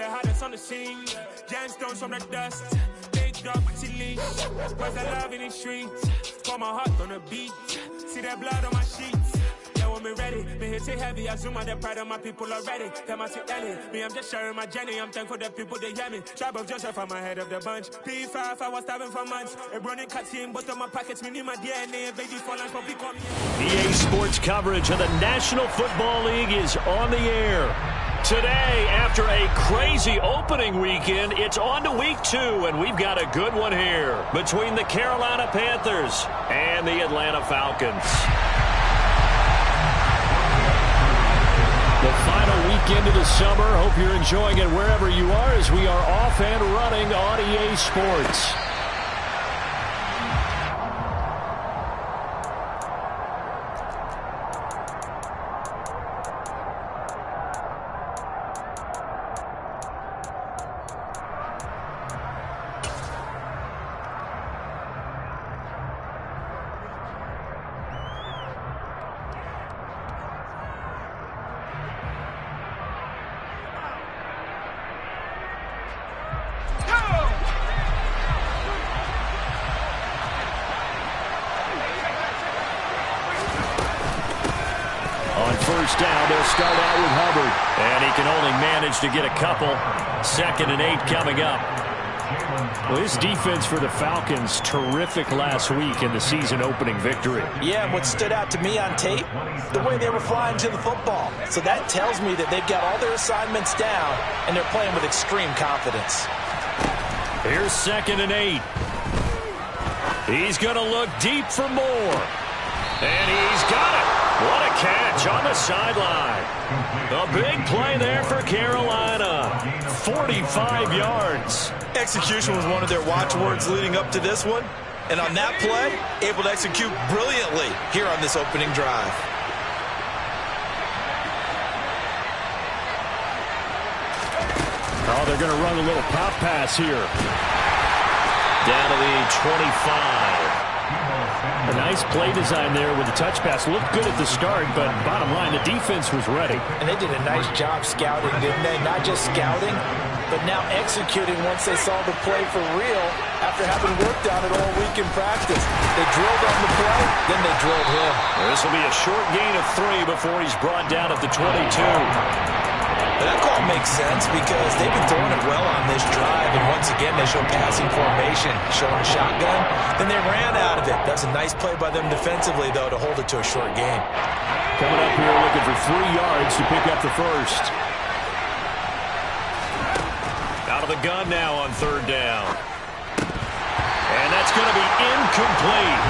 the hottest on the scene. Gemstones from the dust. Big dog, chili. Where's the love in the streets? Pour my heart on the beat. See that blood on my sheets. Yeah, when me ready, me hit it heavy. I zoom out the pride of my people already. Them I see Ellie. Me, I'm just sharing my journey. I'm thankful the people they hear me. Tribe of Joseph, I'm ahead of the bunch. P5, I was starving for months. A running cutscene, but on my pockets, me need my DNA. Baby, for lunch, but we call me. EA Sports coverage of the National Football League is on the air. Today, after a crazy opening weekend, it's on to week 2, and we've got a good one here between the Carolina Panthers and the Atlanta Falcons. The final weekend of the summer. Hope you're enjoying it wherever you are as we are off and running on EA Sports. First down, they'll start out with Hubbard. And he can only manage to get a couple. 2nd and 8 coming up. Well, this defense for the Falcons, terrific last week in the season-opening victory. Yeah, and what stood out to me on tape, the way they were flying to the football. So that tells me that they've got all their assignments down, and they're playing with extreme confidence. Here's 2nd and 8. He's going to look deep for more. And he's got it. What a catch on the sideline. A big play there for Carolina. 45 yards. Execution was one of their watchwords leading up to this one. And on that play, able to execute brilliantly here on this opening drive. Oh, they're going to run a little pop pass here. Down to the 25. A nice play design there with the touch pass. Looked good at the start, but bottom line, the defense was ready. And they did a nice job scouting, didn't they? Not just scouting, but now executing once they saw the play for real after having worked on it all week in practice. They drilled on the play, then they drilled him. This will be a short gain of 3 before he's brought down at the 22. That call makes sense because they've been throwing it well on this drive, and once again they show passing formation, showing a shotgun. Then they ran out of it. That's a nice play by them defensively, though, to hold it to a short game. Coming up here looking for 3 yards to pick up the first. Out of the gun now on 3rd down. And that's going to be incomplete.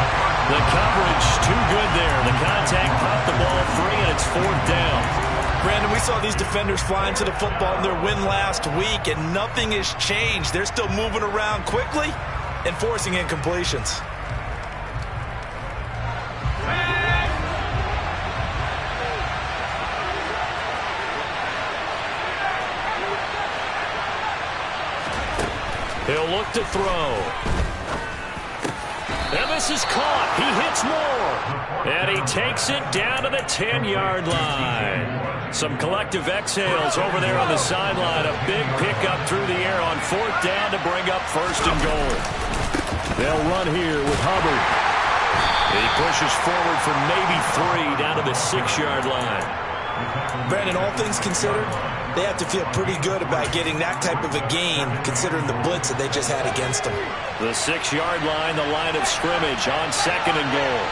The coverage too good there. The contact popped the ball free, and it's 4th down. Brandon, we saw these defenders flying to the football in their win last week, and nothing has changed. They're still moving around quickly and forcing incompletions. He'll look to throw. And this is caught. He hits more. And he takes it down to the 10-yard line. Some collective exhales over there on the sideline. A big pickup through the air on 4th down to bring up 1st and goal. They'll run here with Hubbard. He pushes forward for maybe 3 down to the 6-yard line. Brandon, all things considered, they have to feel pretty good about getting that type of a gain considering the blitz that they just had against them. The 6-yard line, the line of scrimmage on 2nd and goal.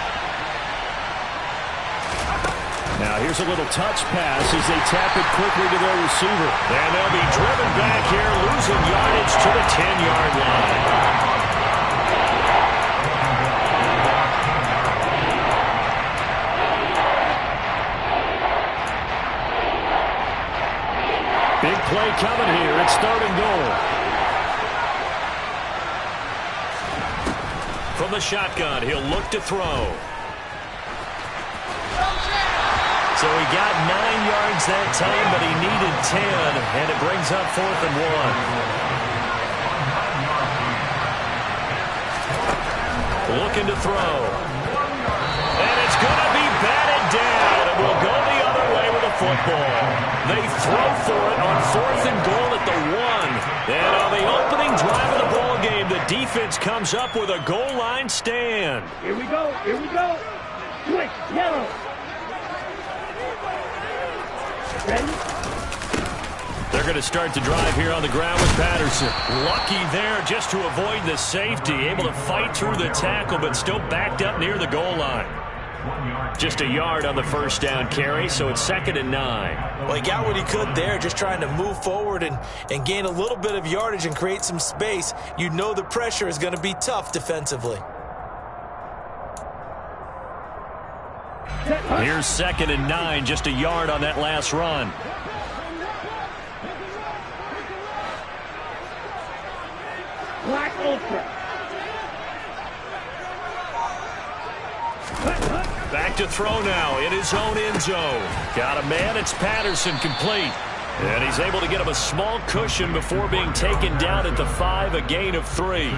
Now here's a little touch pass as they tap it quickly to their receiver. And they'll be driven back here, losing yardage to the 10-yard line. Big play coming here. It's 3rd and goal. From the shotgun, he'll look to throw. So he got 9 yards that time, but he needed 10, and it brings up 4th and 1. Looking to throw. And it's going to be batted down. It will go the other way with the football. They throw for it on 4th and goal at the 1. And on the opening drive of the ball game, the defense comes up with a goal line stand. Here we go. Here we go. Quick, yellow. Ready? They're going to start the drive here on the ground with Patterson. Lucky there just to avoid the safety. Able to fight through the tackle, but still backed up near the goal line. Just a yard on the first down carry, so it's 2nd and 9. Well, he got what he could there, just trying to move forward and gain a little bit of yardage and create some space. You know the pressure is going to be tough defensively. Here's 2nd and 9, just a yard on that last run. Black Ultra. Back to throw now in his own end zone. Got a man, it's Patterson, complete. And he's able to get him a small cushion before being taken down at the 5, a gain of 3.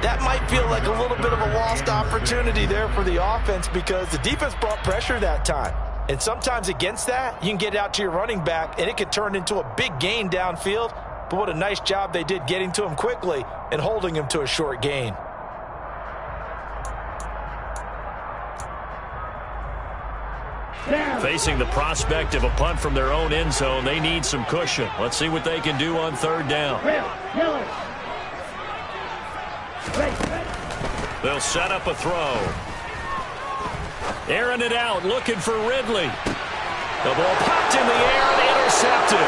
That might feel like a little bit of a lost opportunity there for the offense because the defense brought pressure that time. And sometimes against that, you can get out to your running back, and it could turn into a big gain downfield. But what a nice job they did getting to him quickly and holding him to a short gain. Facing the prospect of a punt from their own end zone, they need some cushion. Let's see what they can do on 3rd down. They'll set up a throw. Airing it out, looking for Ridley. The ball popped in the air and intercepted.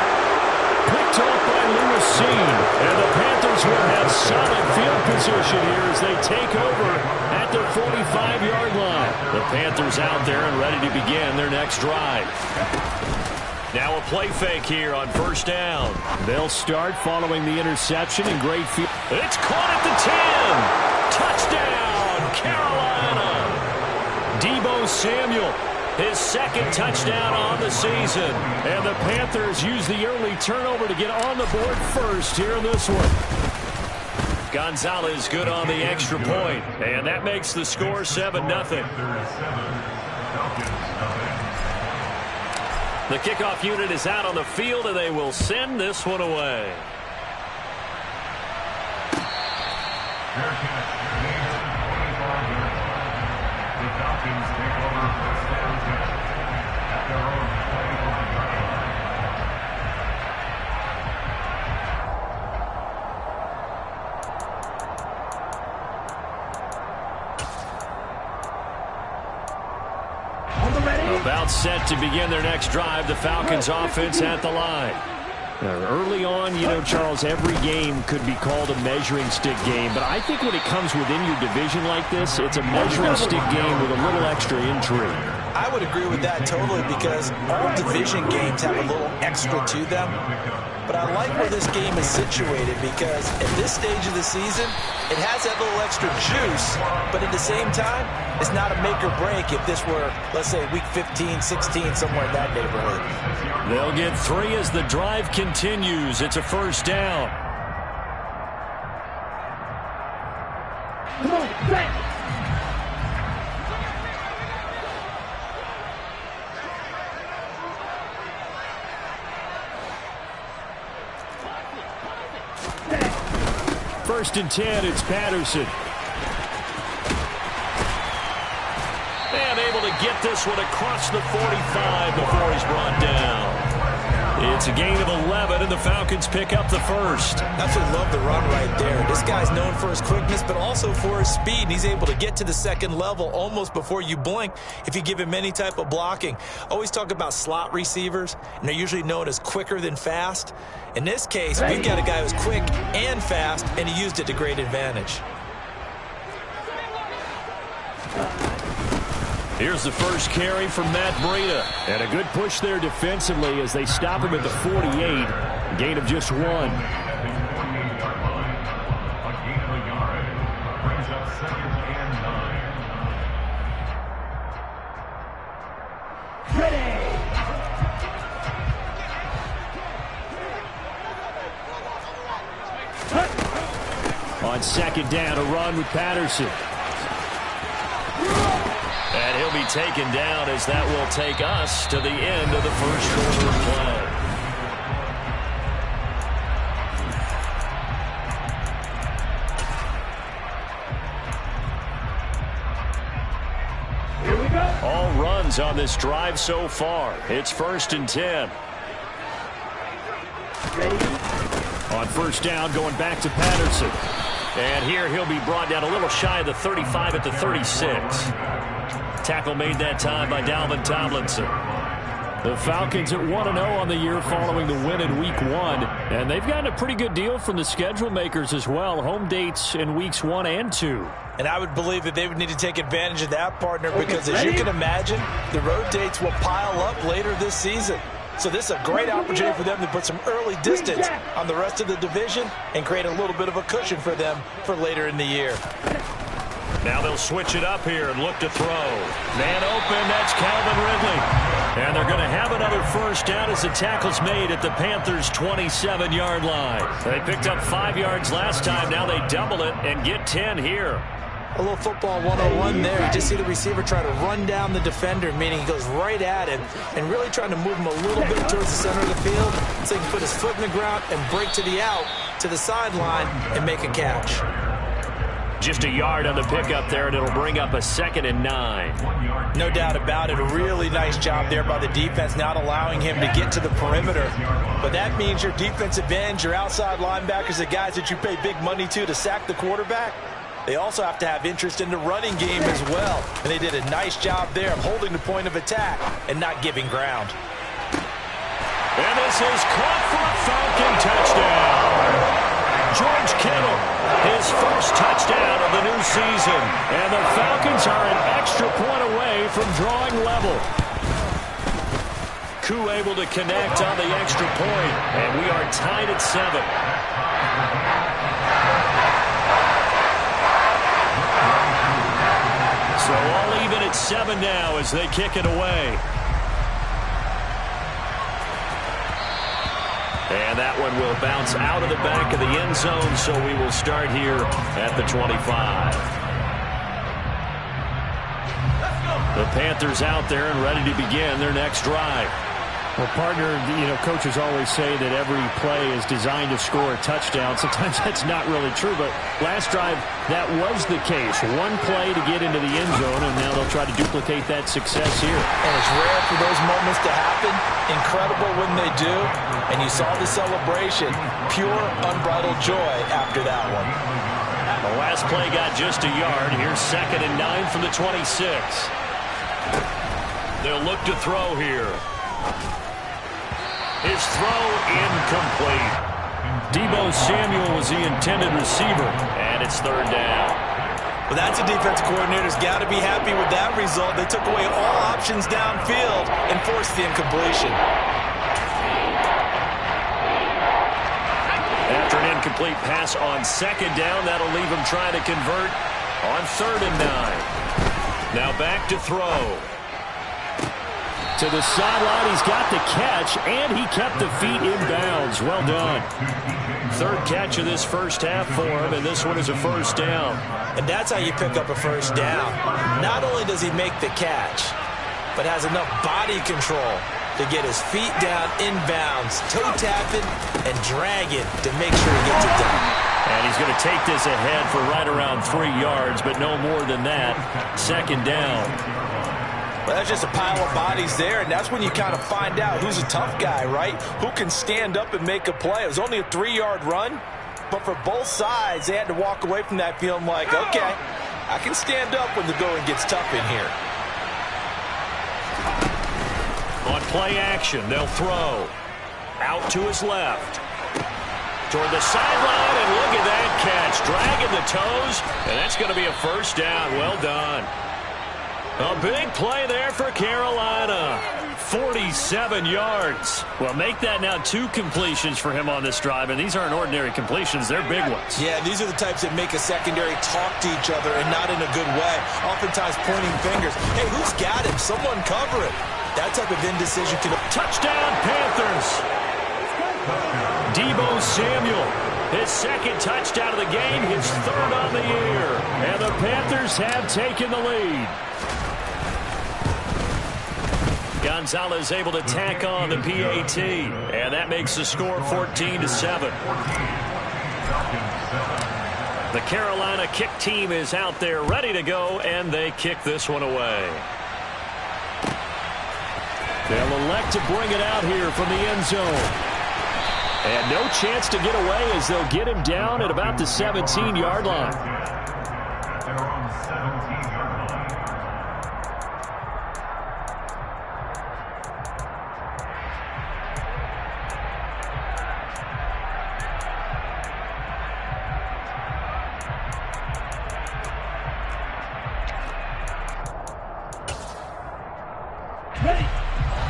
Picked off by Lewis. And the Panthers will have solid field position here as they take over at their 45-yard line. The Panthers out there and ready to begin their next drive. Now a play fake here on 1st down. They'll start following the interception in great field. It's caught at the 10. Touchdown, Carolina. Deebo Samuel, his 2nd touchdown on the season. And the Panthers use the early turnover to get on the board first here in this one. Gonzalez good on the extra point. And that makes the score 7-0. The kickoff unit is out on the field, and they will send this one away. The Falcons take over 1st down at their own 45-yard line. About set to begin their next drive, the Falcons offense at the line. Early on, you know, Charles, every game could be called a measuring stick game, but I think when it comes within your division like this, it's a measuring stick game with a little extra intrigue. I would agree with that totally because all division games have a little extra to them. But I like where this game is situated because at this stage of the season, it has that little extra juice, but at the same time, it's not a make or break if this were, let's say, week 15, 16, somewhere in that neighborhood. They'll get 3 as the drive continues. It's a 1st down. Come on, back. First and 10, it's Patterson. And able to get this one across the 45 before he's brought down. It's a gain of 11, and the Falcons pick up the 1st. Absolutely love the run right there. This guy's known for his quickness, but also for his speed. And he's able to get to the 2nd level almost before you blink if you give him any type of blocking. Always talk about slot receivers, and they're usually known as quicker than fast. In this case, we've got a guy who's quick and fast, and he used it to great advantage. Here's the first carry from Matt Breida. And a good push there defensively as they stop him at the 48. Gain of just 1. A gain of a yard brings up 2nd and 9. Ready. On 2nd down, a run with Patterson. And he'll be taken down as that will take us to the end of the 1st quarter of play. Falcons on this drive so far. It's 1st and 10. On first down, going back to Patterson. And here he'll be brought down a little shy of the 35 at the 36. Tackle made that time by Dalvin Tomlinson. The Falcons at 1-0 on the year following the win in Week 1. And they've gotten a pretty good deal from the schedule makers as well. Home dates in Weeks 1 and 2. And I would believe that they would need to take advantage of that, partner, because as you can imagine, the road dates will pile up later this season. So this is a great opportunity for them to put some early distance on the rest of the division and create a little bit of a cushion for them for later in the year. Now they'll switch it up here and look to throw. Man open, that's Calvin Ridley. And they're going to have another first down as the tackle's made at the Panthers' 27-yard line. They picked up 5 yards last time. Now they double it and get 10 here. A little football 101 there. You just see the receiver try to run down the defender, meaning he goes right at him and really trying to move him a little bit towards the center of the field so he can put his foot in the ground and break to the out, to the sideline, and make a catch. Just a yard on the pickup there, and it'll bring up a 2nd and 9. No doubt about it. A really nice job there by the defense, not allowing him to get to the perimeter. But that means your defensive ends, your outside linebackers, the guys that you pay big money to sack the quarterback, they also have to have interest in the running game as well. And they did a nice job there of holding the point of attack and not giving ground. And this is caught for a Falcon touchdown. George Kittle, his first touchdown of the new season. And the Falcons are an extra point away from drawing level. Wk2 able to connect on the extra point. And we are tied at 7. So all even at 7 now as they kick it away. And that one will bounce out of the back of the end zone, so we will start here at the 25. The Panthers out there and ready to begin their next drive. Well, partner, coaches always say that every play is designed to score a touchdown. Sometimes that's not really true, but last drive, that was the case. One play to get into the end zone, and now they'll try to duplicate that success here. And it's rare for those moments to happen. Incredible when they do. And you saw the celebration. Pure, unbridled joy after that one. The last play got just a yard. Here's 2nd and 9 from the 26. They'll look to throw here. His throw incomplete. Deebo Samuel was the intended receiver, and it's 3rd down. Well, that's a defense coordinator's got to be happy with that result. They took away all options downfield and forced the incompletion. After an incomplete pass on 2nd down, that'll leave him trying to convert on 3rd and 9. Now back to throw. To the sideline, he's got the catch, and he kept the feet in bounds. Well done. 3rd catch of this first half for him, and this one is a 1st down. And that's how you pick up a 1st down. Not only does he make the catch, but has enough body control to get his feet down in bounds, toe tapping and dragging to make sure he gets it done. And he's going to take this ahead for right around 3 yards, but no more than that. 2nd down. Well, that's just a pile of bodies there, and that's when you kind of find out who's a tough guy, right? Who can stand up and make a play. It was only a 3-yard run, but for both sides, they had to walk away from that feeling like, okay, I can stand up when the going gets tough in here. On play action, they'll throw. Out to his left. Toward the sideline, and look at that catch. Dragging the toes, and that's going to be a 1st down. Well done. A big play there for Carolina. 47 yards. Well, make that now 2 completions for him on this drive, and these aren't ordinary completions. They're big ones. Yeah, these are the types that make a secondary talk to each other, and not in a good way. Oftentimes pointing fingers. Hey, who's got him? Someone cover it. That type of indecision can... Touchdown, Panthers. Deebo Samuel, his 2nd touchdown of the game, his 3rd on the year. And the Panthers have taken the lead. Gonzalez able to tack on the PAT, and that makes the score 14-7. The Carolina kick team is out there ready to go, and they kick this one away. They'll elect to bring it out here from the end zone. And no chance to get away as they'll get him down at about the 17-yard line. At their own 17-yard line.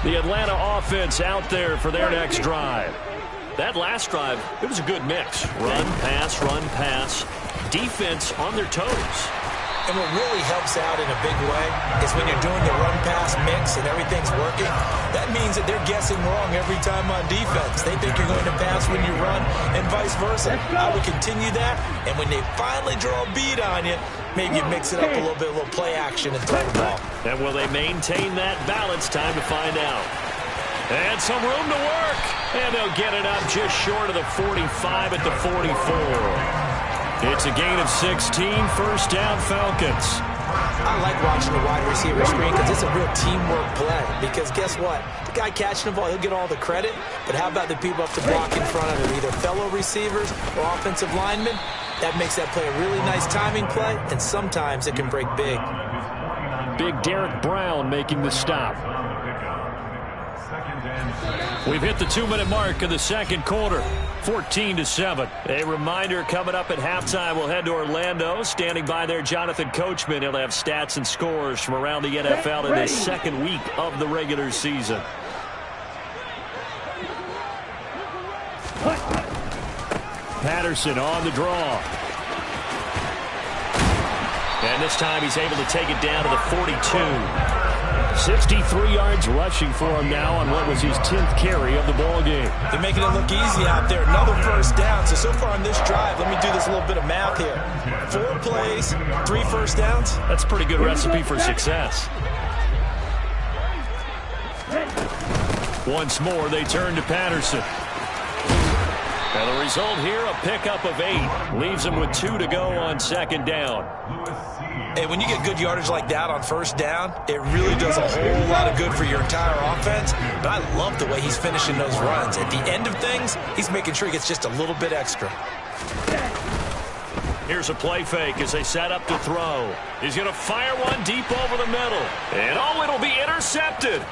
The Atlanta offense out there for their next drive. That last drive, it was a good mix. Run, pass, defense on their toes. And what really helps out in a big way is when you're doing the run-pass mix and everything's working, that means that they're guessing wrong every time on defense. They think you're going to pass when you run and vice versa. I would continue that, and when they finally draw a bead on you, maybe you mix it up a little bit, a little play action and throw the ball. And will they maintain that balance? Time to find out. And some room to work. And they'll get it up just short of the 45 at the 44. It's a gain of 16, first down Falcons. I like watching the wide receiver screen because it's a real teamwork play. Because guess what? The guy catching the ball, he'll get all the credit. But how about the people up to block in front of him, either fellow receivers or offensive linemen? That makes that play a really nice timing play, and sometimes it can break big. Big Derek Brown making the stop. We've hit the 2-minute mark of the second quarter, 14-7. A reminder coming up at halftime, we'll head to Orlando. Standing by there, Jonathan Coachman. He'll have stats and scores from around the NFL in this second week of the regular season. Patterson on the draw. And this time he's able to take it down to the 42. 63 yards rushing for him now on what was his 10th carry of the ball game. They're making it look easy out there. Another first down. So far on this drive, let me do this little bit of math here. 4 plays, 3 first downs. That's a pretty good recipe for success. Once more, they turn to Patterson. And the result here, a pickup of 8. Leaves them with 2 to go on second down. Hey, when you get good yardage like that on first down, it really does a whole lot of good for your entire offense. But I love the way he's finishing those runs. At the end of things, he's making sure he gets just a little bit extra. Here's a play fake as they set up to throw. He's going to fire one deep over the middle. And oh, it'll be intercepted.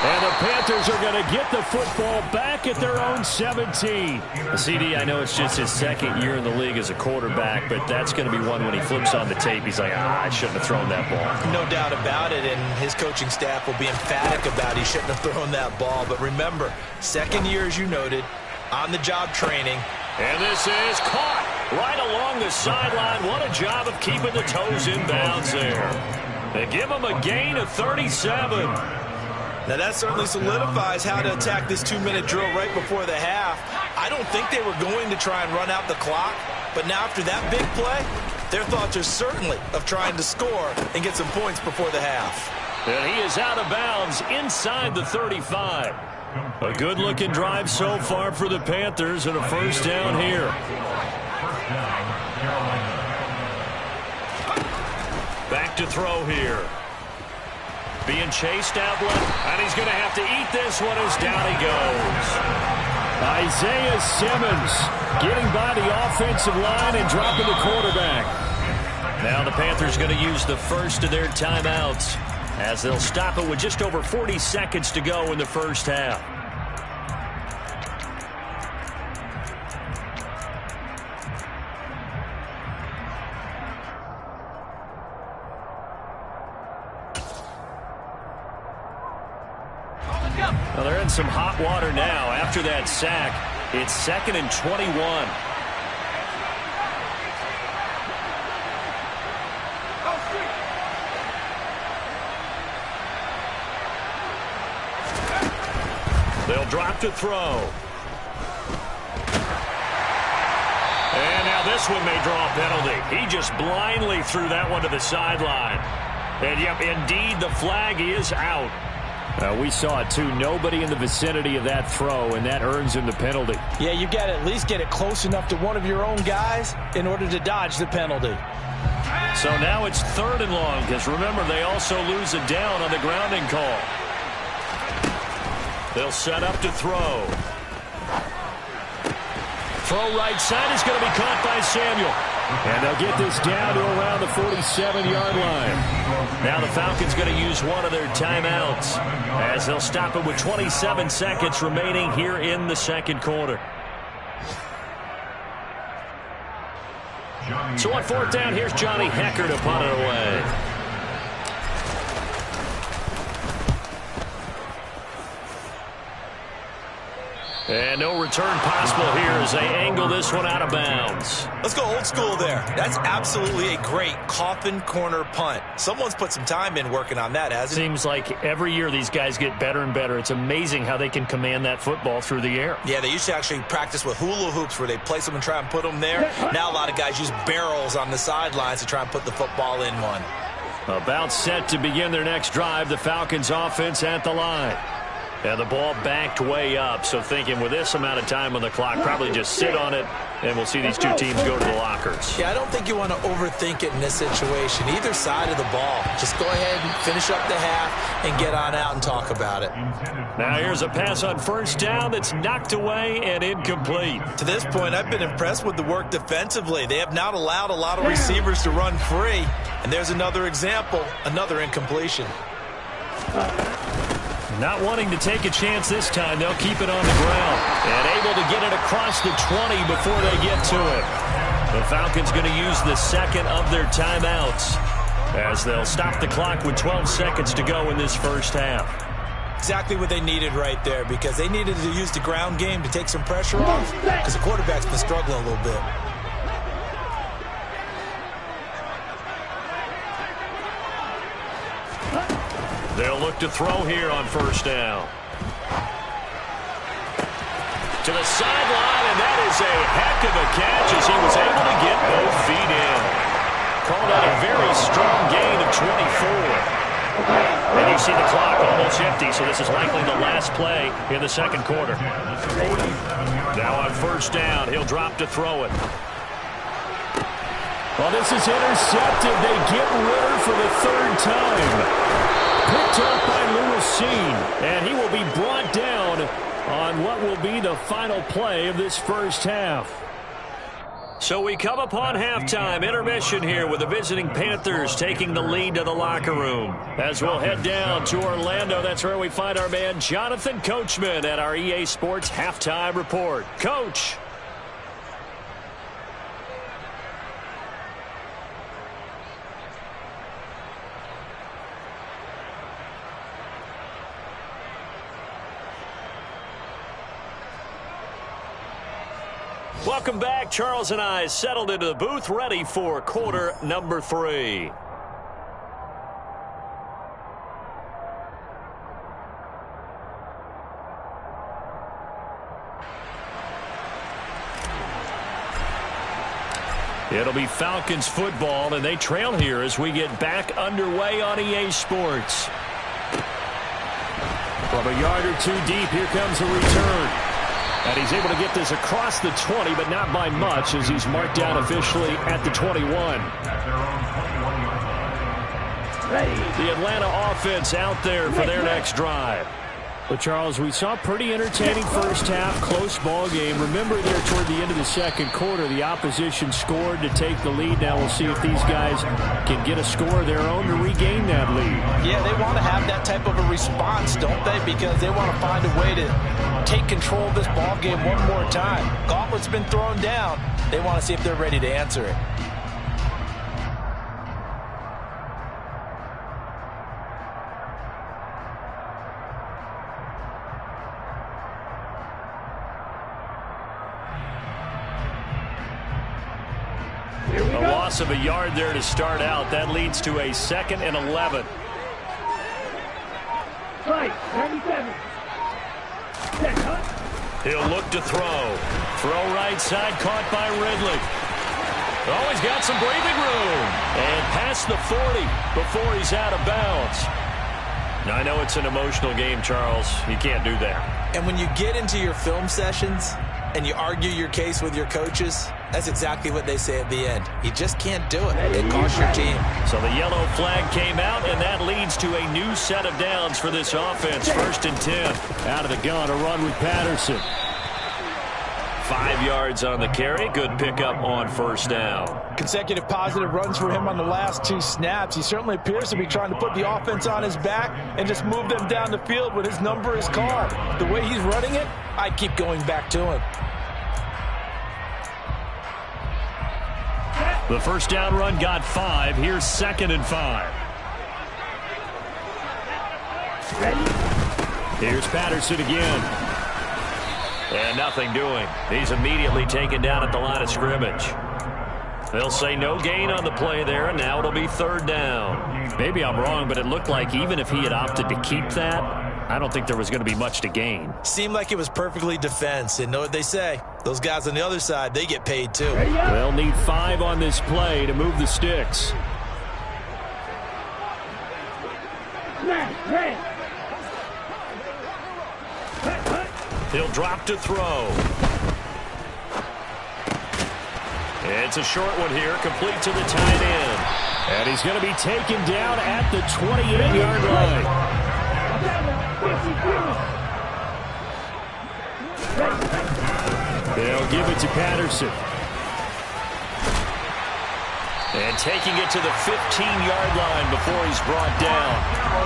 And the Panthers are going to get the football back at their own 17. CD, I know it's just his second year in the league as a quarterback, but that's going to be one when he flips on the tape. He's like, I shouldn't have thrown that ball. No doubt about it, and his coaching staff will be emphatic about he shouldn't have thrown that ball. But remember, second year, as you noted, on-the-job training. And this is caught right along the sideline. What a job of keeping the toes in bounds there. They give him a gain of 37. Now, that certainly solidifies how to attack this 2-minute drill right before the half. I don't think they were going to try and run out the clock, but now after that big play, their thoughts are certainly of trying to score and get some points before the half. And he is out of bounds inside the 35. A good-looking drive so far for the Panthers and a first down here. Back to throw here. Being chased out left, and he's going to have to eat this one as down he goes. Isaiah Simmons getting by the offensive line and dropping the quarterback. Now the Panthers going to use the first of their timeouts as they'll stop it with just over 40 seconds to go in the first half. Well, they're in some hot water now. After that sack, it's 2nd and 21. They'll drop to throw. And now this one may draw a penalty. He just blindly threw that one to the sideline. And, yep, indeed, the flag is out. We saw it, too. Nobody in the vicinity of that throw, and that earns him the penalty. Yeah, you got to at least get it close enough to one of your own guys in order to dodge the penalty. So now it's 3rd and long, because remember, they also lose a down on the grounding call. They'll set up to throw. Throw right side is going to be caught by Samuel. And they'll get this down to around the 47-yard line. Now the Falcons going to use one of their timeouts as they'll stop it with 27 seconds remaining here in the second quarter. So on 4th down, here's Johnny Hecker to punt it away. And no return possible here as they angle this one out of bounds. Let's go old school there. That's absolutely a great coffin corner punt. Someone's put some time in working on that, hasn't it? Seems like every year these guys get better and better. It's amazing how they can command that football through the air. Yeah, they used to actually practice with hula hoops where they place them and try and put them there. Now a lot of guys use barrels on the sidelines to try and put the football in one. About set to begin their next drive, the Falcons offense at the line. And the ball backed way up, so thinking with this amount of time on the clock, probably just sit on it, and we'll see these two teams go to the lockers. Yeah, I don't think you want to overthink it in this situation. Either side of the ball. Just go ahead and finish up the half and get on out and talk about it. Now here's a pass on 1st down that's knocked away and incomplete. To this point, I've been impressed with the work defensively. They have not allowed a lot of receivers to run free. And there's another example, another incompletion. Not wanting to take a chance this time, they'll keep it on the ground. And able to get it across the 20 before they get to it. The Falcons going to use the second of their timeouts as they'll stop the clock with 12 seconds to go in this first half. Exactly what they needed right there, because they needed to use the ground game to take some pressure off, because the quarterback's been struggling a little bit. They'll look to throw here on 1st down. To the sideline, and that is a heck of a catch as he was able to get both feet in. Called out a very strong gain of 24. And you see the clock almost empty, so this is likely the last play in the second quarter. Now on 1st down, he'll drop to throw it. Well, this is intercepted. They get rid for the 3rd time. Picked up by Lewis, and he will be brought down on what will be the final play of this first half. So we come upon halftime intermission here with the visiting Panthers taking the lead to the locker room. As we'll head down to Orlando, that's where we find our man Jonathan Coachman at our EA Sports Halftime Report. Coach. Welcome back. Charles and I settled into the booth, ready for quarter number 3. It'll be Falcons football, and they trail here as we get back underway on EA Sports. From a yard or two deep, here comes a return. And he's able to get this across the 20, but not by much, as he's marked down officially at the 21. The Atlanta offense out there for their next drive. Well, Charles, we saw a pretty entertaining first half, close ball game. Remember there toward the end of the second quarter, the opposition scored to take the lead. Now we'll see if these guys can get a score of their own to regain that lead. Yeah, they want to have that type of a response, don't they? Because they want to find a way to take control of this ball game one more time. Gauntlet's been thrown down. They want to see if they're ready to answer it. A loss of a yard there to start out. That leads to a 2nd and 11. Right, 37. He'll look to throw. Throw right side, caught by Ridley. Oh, he's got some breathing room. And past the 40 before he's out of bounds. I know it's an emotional game, Charles. You can't do that. And when you get into your film sessions and you argue your case with your coaches, that's exactly what they say at the end. You just can't do it. It costs your team. So the yellow flag came out, and that leads to a new set of downs for this offense. 1st and 10. Out of the gun, a run with Patterson. 5 yards on the carry. Good pickup on 1st down. Consecutive positive runs for him on the last 2 snaps. He certainly appears to be trying to put the offense on his back and just move them down the field when his number is called. The way he's running it, I'd keep going back to him. The 1st down run got 5. Here's 2nd and 5. Here's Patterson again. And nothing doing. He's immediately taken down at the line of scrimmage. They'll say no gain on the play there, and now it'll be 3rd down. Maybe I'm wrong, but it looked like even if he had opted to keep that, I don't think there was going to be much to gain. Seemed like it was perfectly defense. And know what they say? Those guys on the other side, they get paid too. They'll need 5 on this play to move the sticks. He'll drop to throw. It's a short one here, complete to the tight end. And he's going to be taken down at the 28-yard line. They'll give it to Patterson. And taking it to the 15-yard line before he's brought down.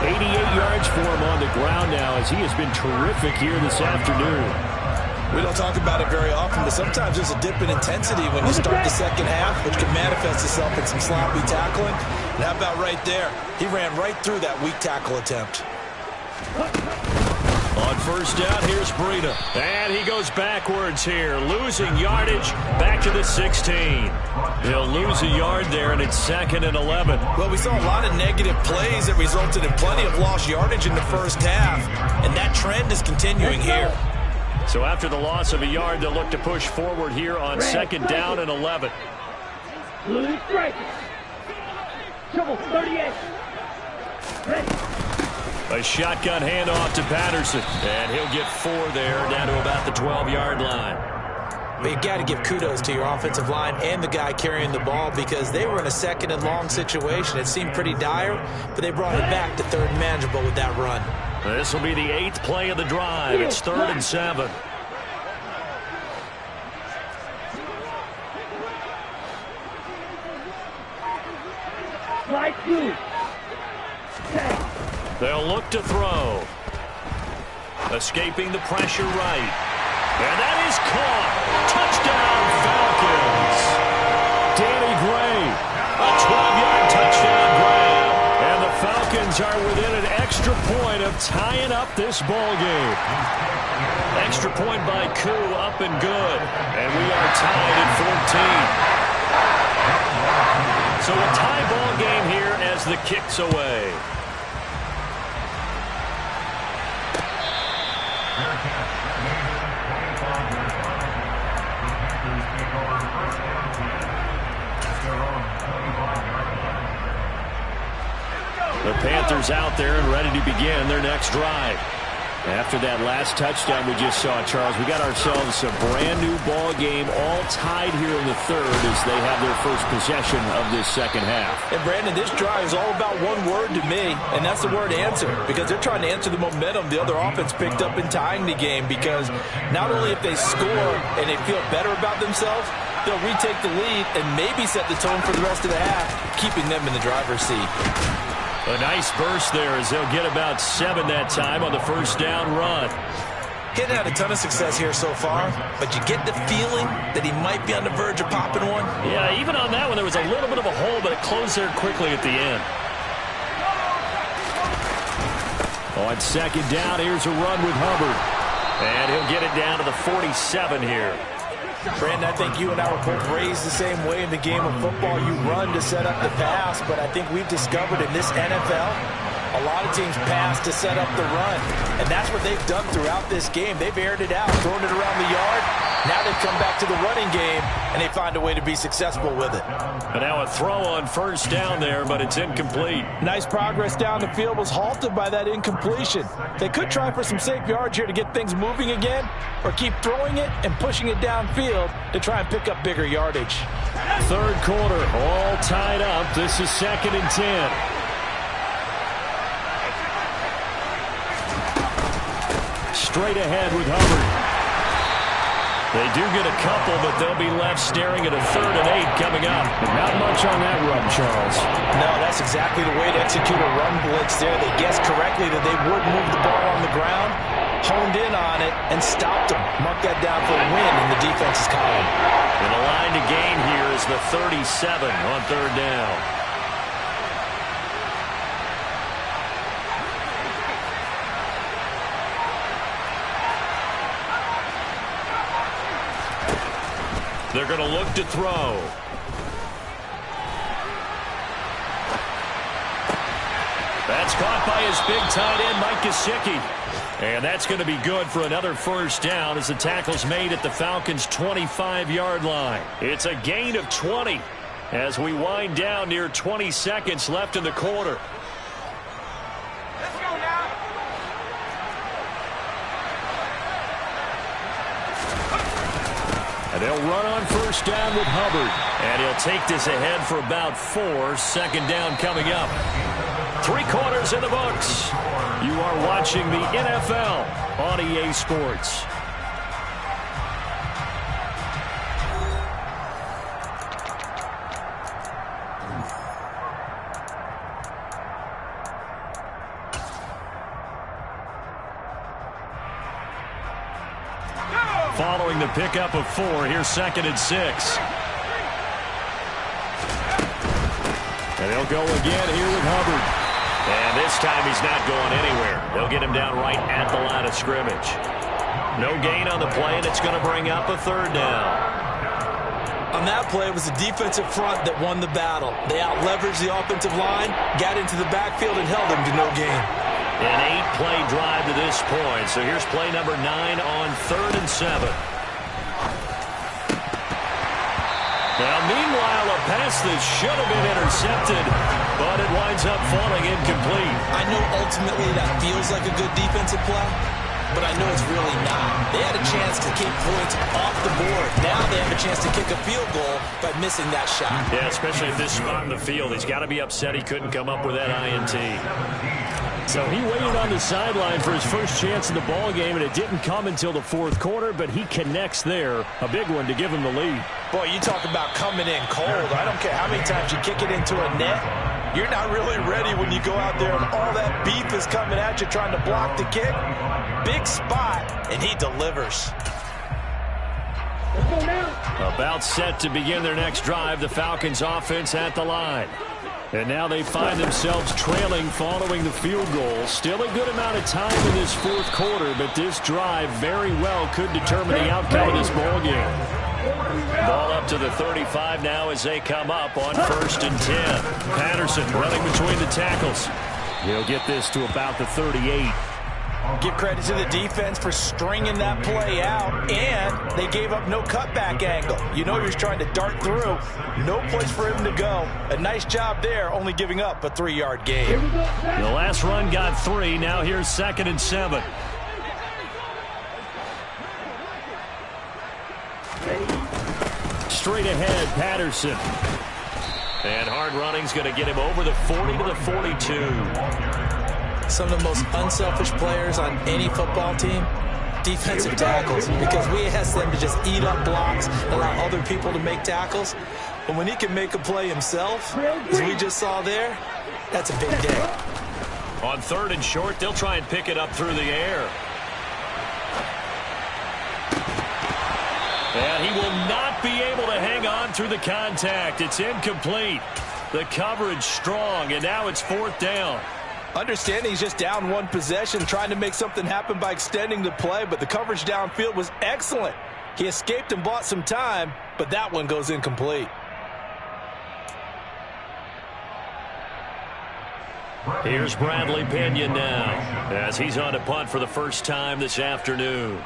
88 yards for him on the ground now as he has been terrific here this afternoon. We don't talk about it very often, but sometimes there's a dip in intensity when you start the second half, which can manifest itself in some sloppy tackling. And how about right there? He ran right through that weak tackle attempt. On 1st down, here's Breida. And he goes backwards here, losing yardage back to the 16. He'll lose a yard there, and it's 2nd and 11. Well, we saw a lot of negative plays that resulted in plenty of lost yardage in the first half, and that trend is continuing here. So after the loss of a yard, they'll look to push forward here on 2nd down and 11. Blue strike. Trouble 38. A shotgun handoff to Patterson, and he'll get 4 there, down to about the 12-yard line. But you've got to give kudos to your offensive line and the guy carrying the ball because they were in a 2nd and long situation. It seemed pretty dire, but they brought it back to 3rd and manageable with that run. This will be the 8th play of the drive. It's 3rd and 7. Slide 2. They'll look to throw. Escaping the pressure right. And that is caught. Touchdown, Falcons. Danny Gray. A 12-yard touchdown grab. And the Falcons are within an extra point of tying up this ball game. Extra point by Wk2, up and good. And we are tied at 14. So a tie ball game here as the kick's away. The Panthers out there and ready to begin their next drive. After that last touchdown we just saw, Charles, we got ourselves a brand-new ball game, all tied here in the 3rd as they have their first possession of this 2nd half. And, Brandon, this drive is all about one word to me, and that's the word answer, because they're trying to answer the momentum the other offense picked up in tying the game, because not only if they score and they feel better about themselves, they'll retake the lead and maybe set the tone for the rest of the half, keeping them in the driver's seat. A nice burst there as they'll get about 7 that time on the 1st down run. He hadn't had a ton of success here so far, but you get the feeling that he might be on the verge of popping one. Yeah, even on that one, there was a little bit of a hole, but it closed there quickly at the end. On 2nd down, here's a run with Hubbard. And he'll get it down to the 47 here. Brandon, I think you and I were both raised the same way in the game of football. You run to set up the pass, but I think we've discovered in this NFL, a lot of teams pass to set up the run. And that's what they've done throughout this game. They've aired it out, thrown it around the yard, Now they've come back to the running game, and they find a way to be successful with it. But now a throw on first down there, but it's incomplete. Nice progress down the field was halted by that incompletion. They could try for some safe yards here to get things moving again, or keep throwing it and pushing it downfield to try and pick up bigger yardage. Third quarter, all tied up. This is 2nd and 10. Straight ahead with Hubbard. They do get a couple, but they'll be left staring at a 3rd and 8 coming up. And not much on that run, Charles. No, that's exactly the way to execute a run blitz there. They guessed correctly that they would move the ball on the ground, honed in on it, and stopped them. Mark that down for a win in the defense's column. And the line to gain here is the 37 on 3rd down. They're going to look to throw. That's caught by his big tight end, Mike Gesicki. And that's going to be good for another first down as the tackle's made at the Falcons' 25-yard line. It's a gain of 20 as we wind down near 20 seconds left in the quarter. And they'll run on first down with Hubbard. And he'll take this ahead for about 4. Second down coming up. 3 quarters in the books. You are watching the NFL on EA Sports. Following the pickup of 4, here's 2nd and 6. And they'll go again here with Hubbard. And this time he's not going anywhere. They'll get him down right at the line of scrimmage. No gain on the play, and it's going to bring up a 3rd down. On that play, it was the defensive front that won the battle. They out-leveraged the offensive line, got into the backfield, and held them to no gain. An 8-play drive to this point. So here's play number 9 on 3rd and 7. Now, meanwhile, a pass that should have been intercepted, but it winds up falling incomplete. I know ultimately that feels like a good defensive play, but I know it's really not. They had a chance to keep points off the board. Now they have a chance to kick a field goal by missing that shot. Yeah, especially at this spot in the field. He's got to be upset he couldn't come up with that INT. So he waited on the sideline for his first chance in the ball game, and it didn't come until the 4th quarter, but he connects there. A big one to give him the lead. Boy, you talk about coming in cold. I don't care how many times you kick it into a net. You're not really ready when you go out there and all that beef is coming at you trying to block the kick. Big spot, and he delivers. About set to begin their next drive, the Falcons offense at the line. And now they find themselves trailing following the field goal. Still a good amount of time in this 4th quarter, but this drive very well could determine the outcome of this ball game. Ball up to the 35 now as they come up on 1st and 10. Patterson running between the tackles. He'll get this to about the 38. Give credit to the defense for stringing that play out, and they gave up no cutback angle. You know you're trying to dart through. No place for him to go. A nice job there, only giving up a 3-yard gain. The last run got 3. Now here's 2nd and 7. Straight ahead, Patterson. And hard running's going to get him over the 40 to the 42. Some of the most unselfish players on any football team, defensive tackles, because we ask them to just eat up blocks, allow other people to make tackles. But when he can make a play himself, as we just saw there, that's a big day. On 3rd and short, they'll try and pick it up through the air. And he will not be able to hang on through the contact. It's incomplete. The coverage strong, and now it's 4th down. Understanding he's just down 1 possession, trying to make something happen by extending the play, but the coverage downfield was excellent. He escaped and bought some time, but that one goes incomplete. Here's Bradley Pinion now, as he's on to punt for the first time this afternoon.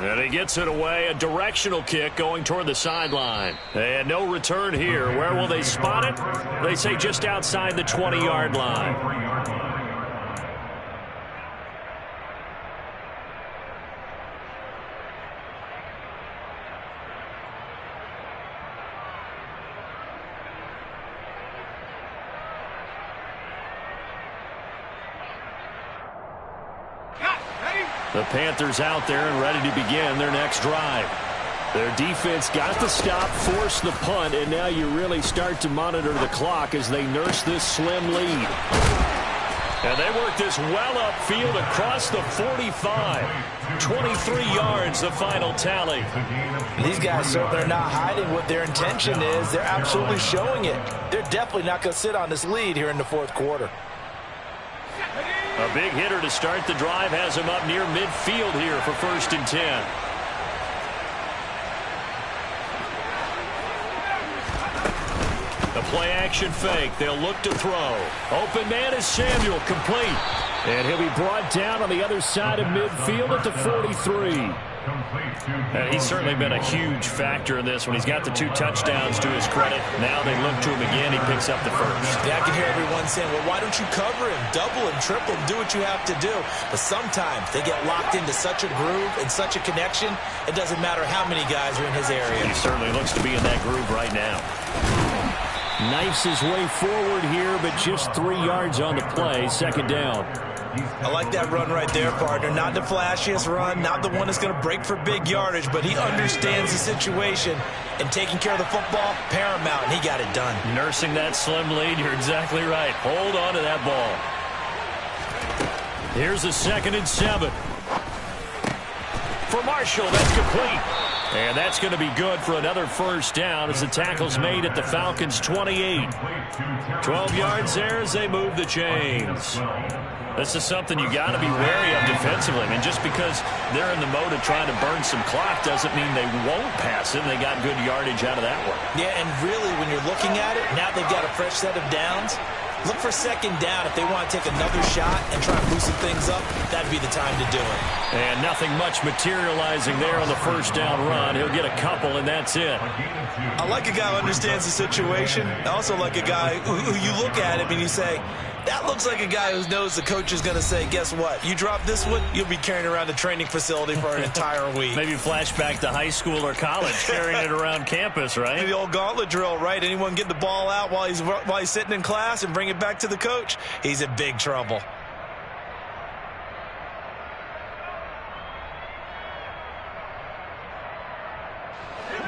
And he gets it away, a directional kick going toward the sideline. And no return here. Where will they spot it? They say just outside the 20-yard line. The Panthers out there and ready to begin their next drive. Their defense got the stop, forced the punt, and now you really start to monitor the clock as they nurse this slim lead. And they work this well upfield across the 45. 23 yards, the final tally. These guys certainly are not hiding what their intention is. They're absolutely showing it. They're definitely not going to sit on this lead here in the fourth quarter. A big hitter to start the drive has him up near midfield here for 1st and 10. The play action fake. They'll look to throw. Open man is Samuel, complete. And he'll be brought down on the other side of midfield at the 43. And he's certainly been a huge factor in this when he's got the 2 touchdowns to his credit. Now they look to him again. He picks up the first. Yeah, I can hear everyone saying, well, why don't you cover him, double him, triple him, do what you have to do. But sometimes they get locked into such a groove and such a connection, it doesn't matter how many guys are in his area. He certainly looks to be in that groove right now. Knifes his way forward here, but just 3 yards on the play. 2nd down. I like that run right there, partner. Not the flashiest run, not the one that's going to break for big yardage, but he understands the situation, and taking care of the football, paramount, and he got it done. Nursing that slim lead, you're exactly right. Hold on to that ball. Here's a 2nd and 7. For Marshall, that's complete. And that's going to be good for another 1st down as the tackle's made at the Falcons' 28. 12 yards there as they move the chains. This is something you got to be wary of defensively. And just because they're in the mode of trying to burn some clock doesn't mean they won't pass it. They got good yardage out of that one. Yeah, and really when you're looking at it, now they've got a fresh set of downs. Look for 2nd down. If they want to take another shot and try and loosen things up, that'd be the time to do it. And nothing much materializing there on the 1st down run. He'll get a couple, and that's it. I like a guy who understands the situation. I also like a guy who you look at him and you say, that looks like a guy who knows the coach is going to say, guess what? You drop this one, you'll be carrying around the training facility for an entire week. Maybe flashback to high school or college, carrying it around campus, right? The old gauntlet drill, right? Anyone get the ball out while he's sitting in class and bring it back to the coach? He's in big trouble.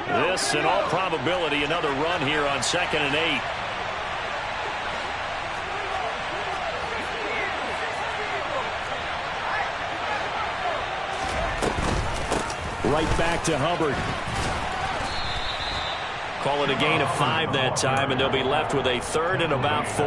This, in all probability, another run here on 2nd and 8. Right back to Hubbard. Call it a gain of 5 that time, and they'll be left with a 3rd and about 4.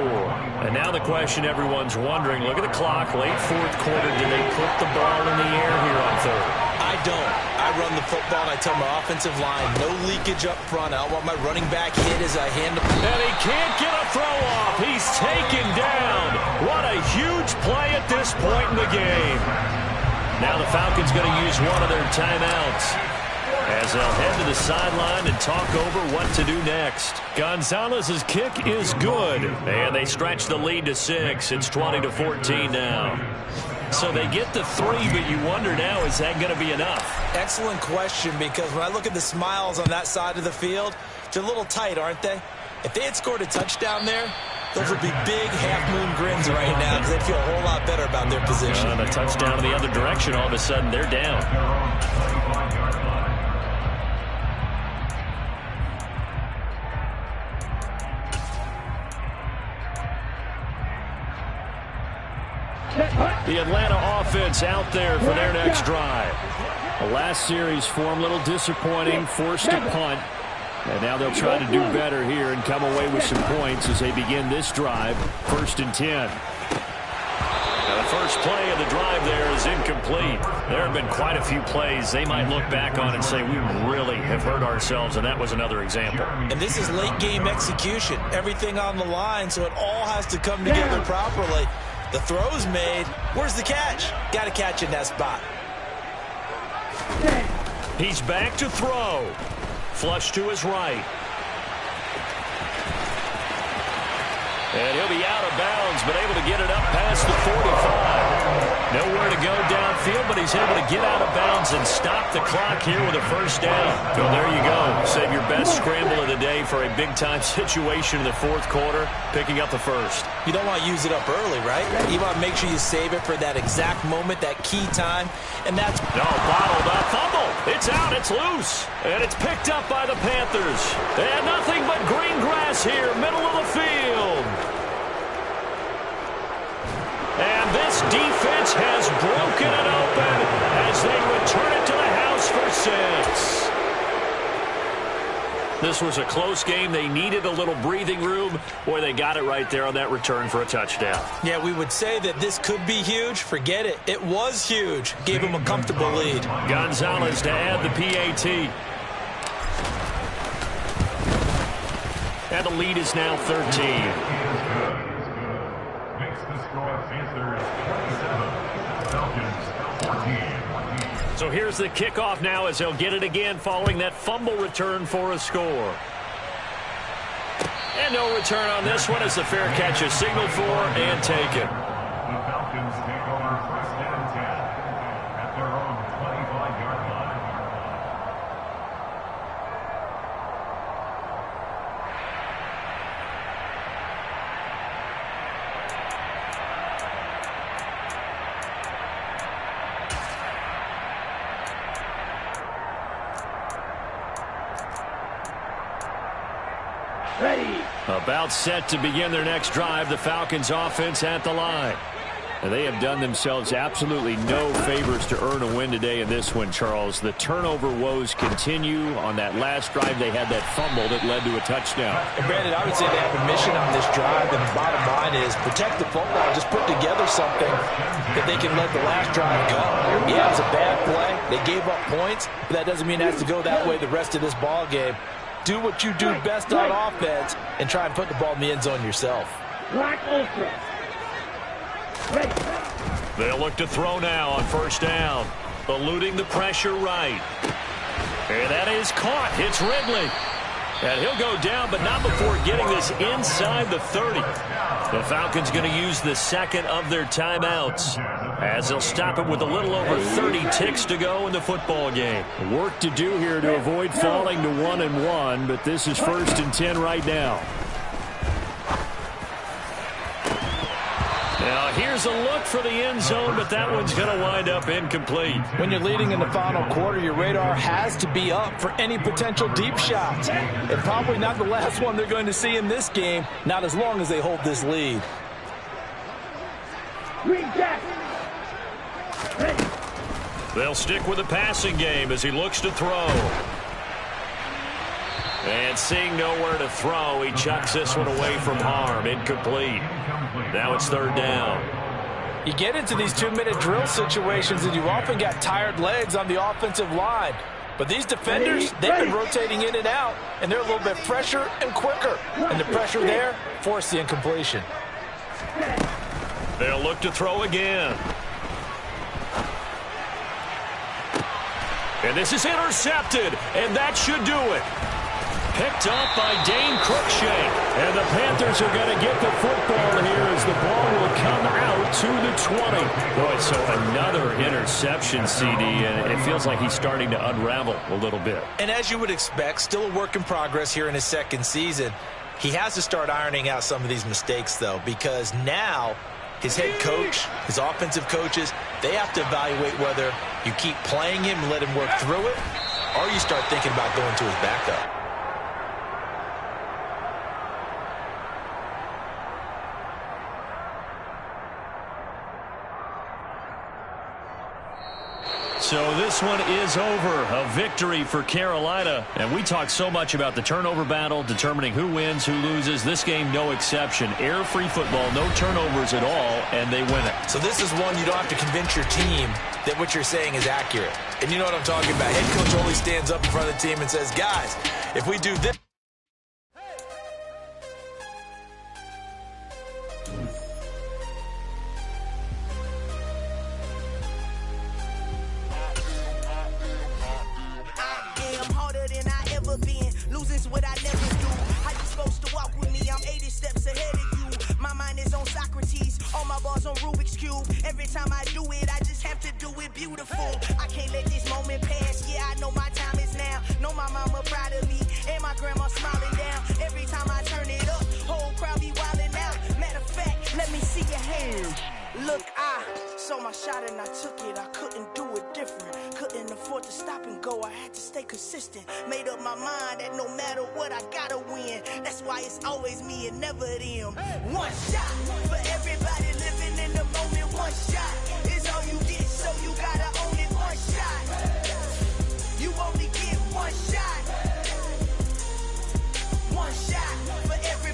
And now the question everyone's wondering, look at the clock, late 4th quarter, do they put the ball in the air here on 3rd? I don't. I run the football, and I tell my offensive line, no leakage up front. I don't want my running back hit as I hand the ball. And he can't get a throw off. He's taken down. What a huge play at this point in the game. Now the Falcons going to use one of their timeouts as they'll head to the sideline and talk over what to do next. Gonzalez's kick is good, and they stretch the lead to 6. It's 20-14 now. So they get the 3, but you wonder now, is that going to be enough? Excellent question, because when I look at the smiles on that side of the field, they're a little tight, aren't they? If they had scored a touchdown there, those would be big half-moon grins right now because they'd feel a whole lot better about their position. And a touchdown in the other direction, all of a sudden they're down. The Atlanta offense out there for their next drive. The last series for them, a little disappointing, forced a punt. And now they'll try to do better here and come away with some points as they begin this drive. 1st and 10. Now the first play of the drive there is incomplete. There have been quite a few plays they might look back on and say, we really have hurt ourselves, and that was another example. And this is late game execution. Everything on the line, so it all has to come together properly. The throw's made. Where's the catch? Got to catch in that spot. He's back to throw. Flush to his right. And he'll be out of bounds, but able to get it up past the 45. Nowhere to go downfield, but he's able to get out of bounds and stop the clock here with a first down. So there you go. Save your best scramble of the day for a big-time situation in the fourth quarter, picking up the first. You don't want to use it up early, right? You want to make sure you save it for that exact moment, that key time, and that's... No, bottled up, fumble. It's out, it's loose, and it's picked up by the Panthers. And nothing but green grass here, middle of the field. And this defense has broken it open as they return it to the house for 6. This was a close game. They needed a little breathing room. Boy, they got it right there on that return for a touchdown. Yeah, we would say that this could be huge. Forget it. It was huge. Gave them a comfortable lead. Gonzalez to add the PAT. And the lead is now 13. Panthers 27, Falcons 14. So here's the kickoff now as they'll get it again following that fumble return for a score. And no return on this one as the fair catch is signaled for and taken. The Falcons take over first and 10 at their own 25-yard line. Ready. About set to begin their next drive, the Falcons offense at the line. And they have done themselves absolutely no favors to earn a win today in this one, Charles. The turnover woes continue. On that last drive, they had that fumble that led to a touchdown. And Brandon, I would say they have a mission on this drive, and the bottom line is protect the football. Just put together something that they can let the last drive go. Yeah, it was a bad play. They gave up points, but that doesn't mean it has to go that way the rest of this ball game. Do what you do best on offense and try and put the ball in the end zone yourself. Black Ultra. Ready. They'll look to throw now on first down. Eluding the pressure right. And that is caught. It's Ridley. And he'll go down, but not before getting this inside the 30. The Falcons going to use the second of their timeouts as they'll stop it with a little over 30 ticks to go in the football game. Work to do here to avoid falling to 1-1, but this is 1st and 10 right now. Now here's a look for the end zone, but that one's going to wind up incomplete. When you're leading in the final quarter, your radar has to be up for any potential deep shots. And probably not the last one they're going to see in this game, not as long as they hold this lead. Green Jack. Ready. They'll stick with the passing game as he looks to throw. And seeing nowhere to throw, he chucks this one away from harm. Incomplete. Now it's 3rd down. You get into these 2-minute drill situations and you often got tired legs on the offensive line. But these defenders, they've been rotating in and out, and they're a little bit fresher and quicker. And the pressure there forced the incompletion. They'll look to throw again. And this is intercepted, and that should do it. Picked up by Dane Cruikshank. And the Panthers are going to get the football here as the ball will come out to the 20. Boy, so another interception, CD, and it feels like he's starting to unravel a little bit. And as you would expect, still a work in progress here in his second season. He has to start ironing out some of these mistakes, though, because now his head coach, his offensive coaches, they have to evaluate whether you keep playing him and let him work through it, or you start thinking about going to his backup. So this one is over. A victory for Carolina. And we talked so much about the turnover battle, determining who wins, who loses. This game, no exception. Air-free football, no turnovers at all, and they win it. So this is one you don't have to convince your team that what you're saying is accurate. And you know what I'm talking about. Head coach only stands up in front of the team and says, guys, if we do this. Every time I do it, I just have to do it beautiful. I can't let this moment pass. Yeah, I know my time is now. Know my mama proud of me, and my grandma smiling down. Every time I turn it up, whole crowd be wildin' out. Matter of fact, let me see your hands. Look, I saw my shot and I took it. I couldn't do it different. Couldn't afford to stop and go. I had to stay consistent. Made up my mind that no matter what, I gotta win. That's why it's always me and never them. One shot for every